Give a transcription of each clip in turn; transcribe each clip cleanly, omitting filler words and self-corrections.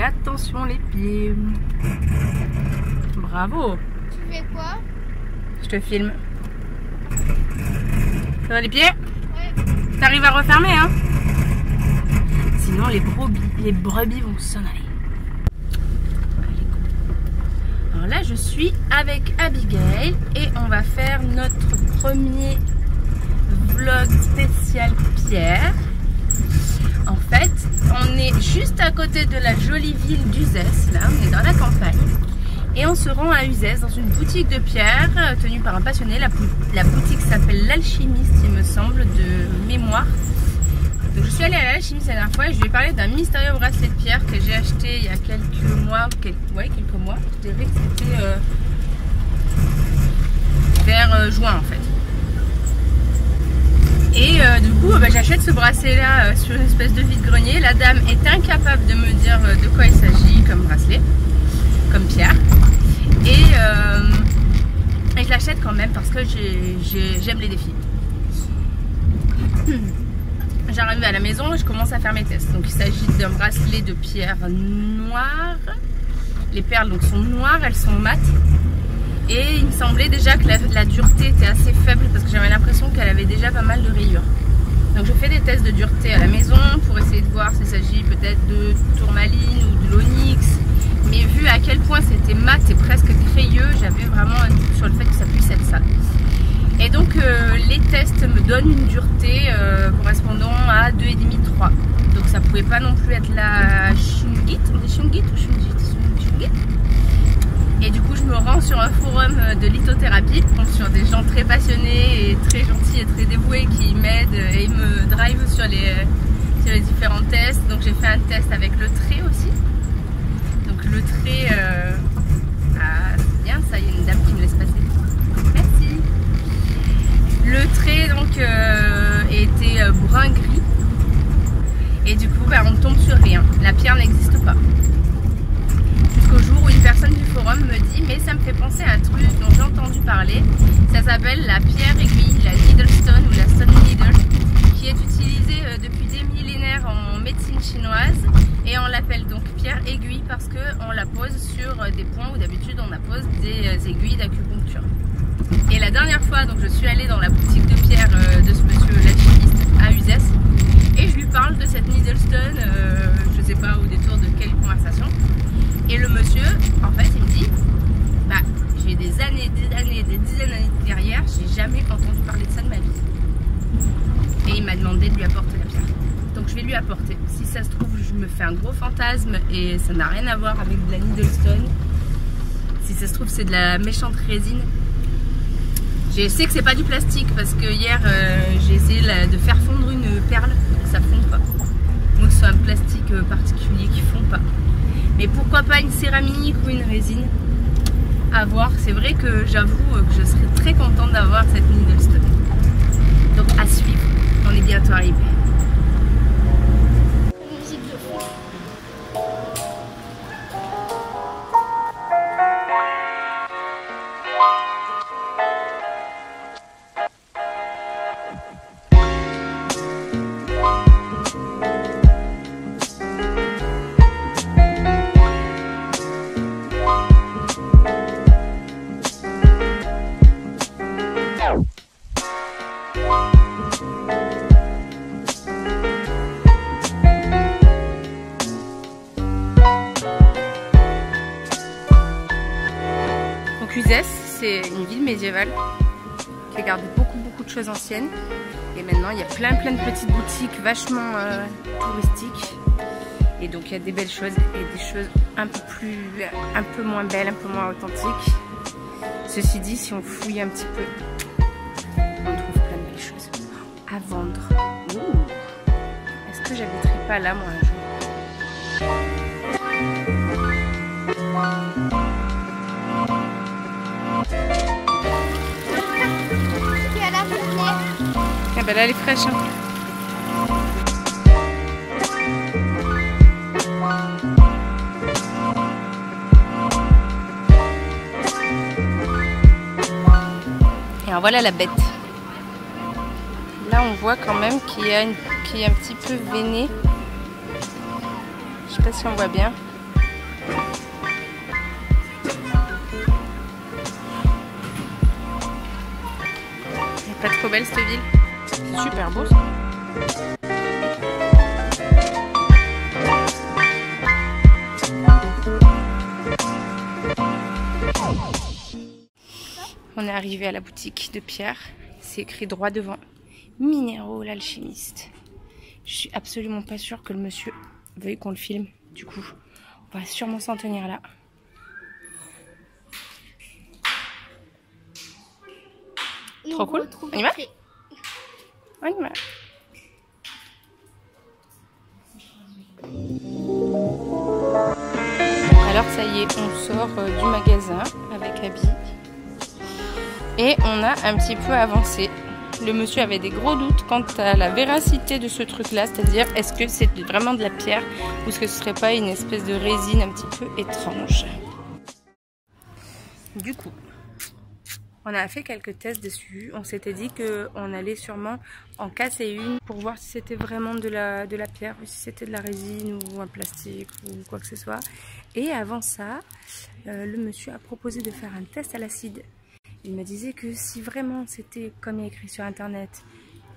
attention les pieds. Bravo. Tu fais quoi? Je te filme. Ça va les pieds? Ouais. T'arrives à refermer hein? Sinon les brebis vont s'en aller. Alors là je suis avec Abigail et on va faire notre premier vlog spécial Pierre. En fait on est juste à côté de la jolie ville d'Uzès, là on est dans la campagne. Et on se rend à Uzès dans une boutique de pierre tenue par un passionné. La boutique s'appelle l'Alchimiste, il me semble, de mémoire. Donc je suis allée à l'Alchimiste la dernière fois et je lui ai parlé d'un mystérieux bracelet de pierre que j'ai acheté il y a quelques mois. Quelques mois. Je dirais que c'était vers juin en fait. Et du coup j'achète ce bracelet là sur une espèce de vide-grenier. La dame est incapable de me dire de quoi il s'agit comme bracelet, comme pierre. Et je l'achète quand même parce que j'aime les défis. J'arrive à la maison et je commence à faire mes tests. Donc il s'agit d'un bracelet de pierre noire. Les perles donc sont noires, elles sont mates. Et il me semblait déjà que la dureté était assez faible parce que j'avais l'impression qu'elle avait déjà pas mal de rayures. Donc je fais des tests de dureté à la maison pour essayer de voir s'il s'agit peut-être de tourmaline ou de l'onyx. Mais vu à quel point c'était mat et presque crayeux, j'avais vraiment un doute sur le fait que ça puisse être ça. Et donc les tests me donnent une dureté correspondant à 2,5-3. Donc ça pouvait pas non plus être la Shungite. On dit Shungite ou Shungite. Et du coup je me rends sur un forum de lithothérapie, sur des gens très passionnés et très gentils et très dévoués qui m'aident et me drivent sur les différents tests. Donc j'ai fait un test avec le trait aussi. Donc le trait, c'est bien, ça, il y a une dame qui me laisse passer. Merci. Le trait donc était brun-gris. Et du coup on ne tombe sur rien. La pierre n'existe pas. Jusqu'au jour où une personne du forum me dit mais ça me fait penser à un truc dont j'ai entendu parler. Ça s'appelle la pierre aiguille, la needle stone ou la stone needle, qui est utilisée depuis des millénaires en médecine chinoise. Et on l'appelle donc pierre aiguille parce qu'on la pose sur des points où d'habitude on appose des aiguilles d'acupuncture. Et la dernière fois, donc je suis allée dans la boutique de pierre de ce monsieur l'alchimiste à Uzès et je lui parle de cette needle stone, je sais pas au détour de quelle conversation. Et le monsieur, en fait, il me dit, bah j'ai des années, des dizaines d'années derrière, j'ai jamais entendu parler de ça de ma vie. Et il m'a demandé de lui apporter la pierre. Donc je vais lui apporter. Si ça se trouve, je me fais un gros fantasme et ça n'a rien à voir avec de la needle stone. Si ça se trouve, c'est de la méchante résine. Je sais que c'est pas du plastique parce que hier j'ai essayé de faire fondre une perle, ça fond pas. Donc c'est un plastique particulier qui fond pas. Mais pourquoi pas une céramique ou une résine? À voir. C'est vrai que j'avoue que je serais très contente d'avoir cette needle stone. Donc à suivre. On est bientôt arrivé. Uzès, c'est une ville médiévale qui a gardé beaucoup de choses anciennes. Et maintenant, il y a plein de petites boutiques vachement touristiques. Et donc, il y a des belles choses et des choses un peu moins belles, un peu moins authentiques. Ceci dit, si on fouille un petit peu, on trouve plein de belles choses à vendre. Est-ce que j'habiterai pas là, moi, un jour? Ah ben là elle est fraîche hein. Et alors voilà la bête. Là on voit quand même qu'il est un petit peu veiné. Je sais pas si on voit bien. Pas trop belle cette ville. C'est super beau ça. On est arrivé à la boutique de Pierre. C'est écrit droit devant. Minéraux, l'alchimiste. Je suis absolument pas sûre que le monsieur veuille qu'on le filme. Du coup, on va sûrement s'en tenir là. Trop cool. On y va? On y va. Alors ça y est, on sort du magasin avec Abby. Et on a un petit peu avancé. Le monsieur avait des gros doutes quant à la véracité de ce truc-là, c'est-à-dire est-ce que c'est vraiment de la pierre ou est-ce que ce serait pas une espèce de résine un petit peu étrange. Du coup, on a fait quelques tests dessus. On s'était dit qu'on allait sûrement en casser une pour voir si c'était vraiment de la pierre ou si c'était de la résine ou un plastique ou quoi que ce soit. Et avant ça, le monsieur a proposé de faire un test à l'acide. Il me disait que si vraiment c'était comme il y a écrit sur internet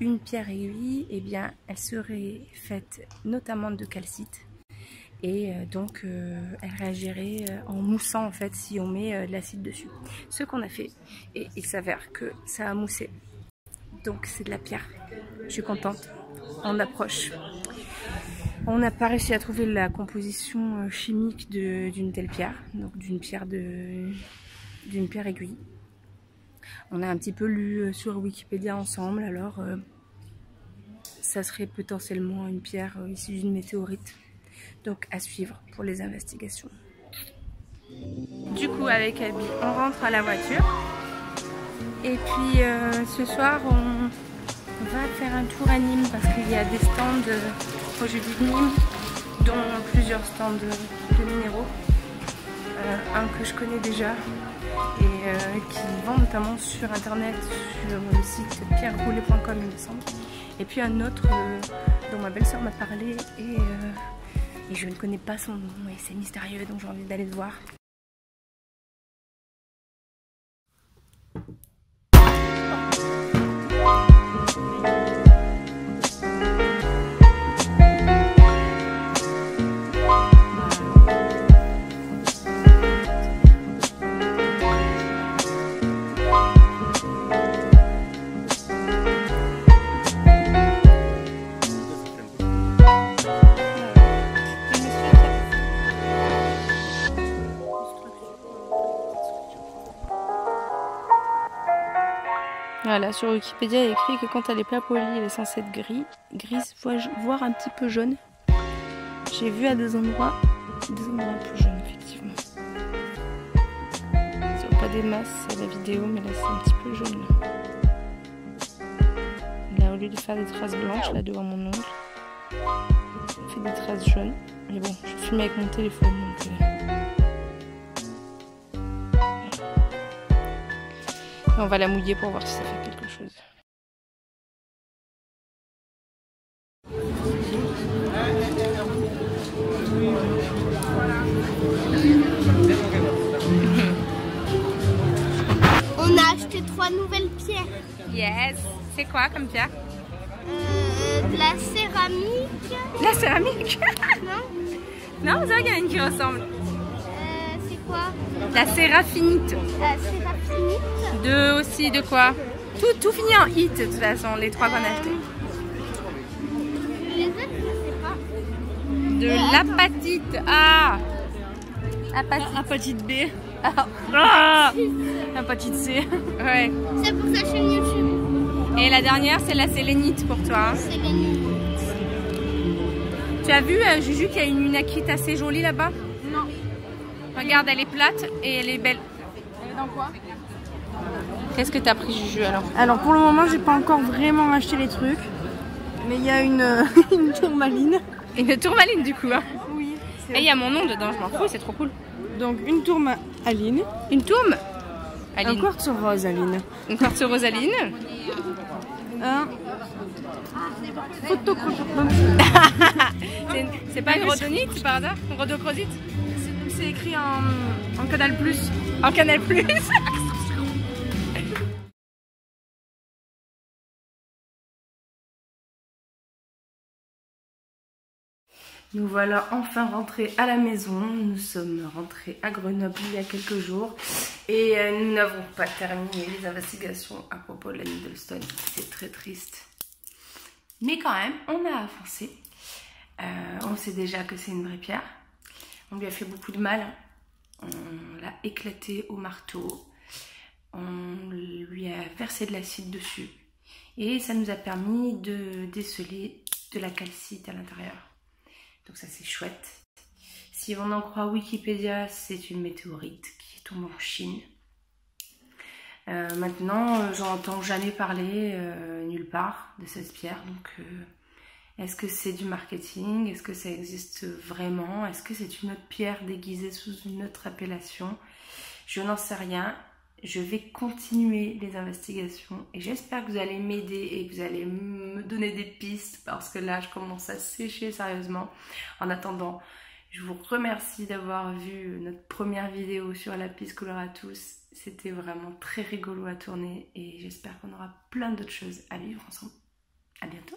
une pierre aiguille, eh bien elle serait faite notamment de calcite. Et donc elle réagirait en moussant en fait si on met de l'acide dessus. Ce qu'on a fait, et il s'avère que ça a moussé. Donc c'est de la pierre. Je suis contente. On approche. On n'a pas réussi à trouver la composition chimique d'une telle pierre, donc d'une pierre aiguille. On a un petit peu lu sur Wikipédia ensemble, alors ça serait potentiellement une pierre issue d'une météorite. Donc à suivre pour les investigations. Du coup avec Abby, on rentre à la voiture. Et puis ce soir on va faire un tour à Nîmes parce qu'il y a des stands au jeudi de Nîmes, dont plusieurs stands de minéraux. Un que je connais déjà et qui vend notamment sur internet sur le site pierreroulet.com il me semble. Et puis un autre dont ma belle-sœur m'a parlé et je ne connais pas son nom et c'est mystérieux donc j'ai envie d'aller le voir. Voilà, sur Wikipédia, il y a écrit que quand elle n'est pas polie, elle est censée être grise, voire un petit peu jaune. J'ai vu à des endroits un peu jaunes, effectivement. C'est pas des masses à la vidéo, mais là c'est un petit peu jaune. Là, au lieu de faire des traces blanches, là devant mon ongle, ça fait des traces jaunes. Mais bon, je filme avec mon téléphone, donc... On va la mouiller pour voir si ça fait quelque chose. On a acheté 3 nouvelles pierres. Yes. C'est quoi comme pierre? De la céramique. La céramique? Non. Non, vous savez qu'il y en a une qui ressemble. C'est quoi? La séraphinite. La séraphinite. De quoi? Tout finit en hit de toute façon, les 3 qu'on a achetés. Les autres, je sais pas. De l'apatite. Ah! Apatite B. Ah! Apatite C. Ouais. C'est pour sa chaîne YouTube. Et la dernière, c'est la sélénite pour toi. Hein. Sélénite. Tu as vu, Juju, qu'il y a une unakite assez jolie là-bas? Non. Regarde, elle est plate et elle est belle. Elle est dans quoi? Qu'est-ce que t'as pris, Juju, alors? Alors pour le moment, j'ai pas encore vraiment acheté les trucs, mais il y a une tourmaline. Une tourmaline du coup. Hein. Oui. Et il y a mon nom dedans, je m'en fous, c'est trop cool. Donc une tourmaline. Une tourme? Un quartz rosaline. Une quartz rosaline. Un photochromite. C'est pas une rhodonite par hasard? Une rhodochrosite? c'est écrit en Canal Plus. En Canal Plus. Nous voilà enfin rentrés à la maison. Nous sommes rentrés à Grenoble il y a quelques jours et nous n'avons pas terminé les investigations à propos de la Needlestone. C'est très triste. Mais quand même, on a avancé. On sait déjà que c'est une vraie pierre. On lui a fait beaucoup de mal. On l'a éclaté au marteau. On lui a versé de l'acide dessus. Et ça nous a permis de déceler de la calcite à l'intérieur. Donc ça c'est chouette. Si on en croit Wikipédia, c'est une météorite qui tombe en Chine. Maintenant, j'en entends jamais parler nulle part de cette pierre. Donc est-ce que c'est du marketing? Est-ce que ça existe vraiment? Est-ce que c'est une autre pierre déguisée sous une autre appellation? Je n'en sais rien. Je vais continuer les investigations et j'espère que vous allez m'aider et que vous allez me donner des pistes parce que là je commence à sécher sérieusement. En attendant, je vous remercie d'avoir vu notre première vidéo sur la Lapis Coloratus. C'était vraiment très rigolo à tourner et j'espère qu'on aura plein d'autres choses à vivre ensemble. À bientôt.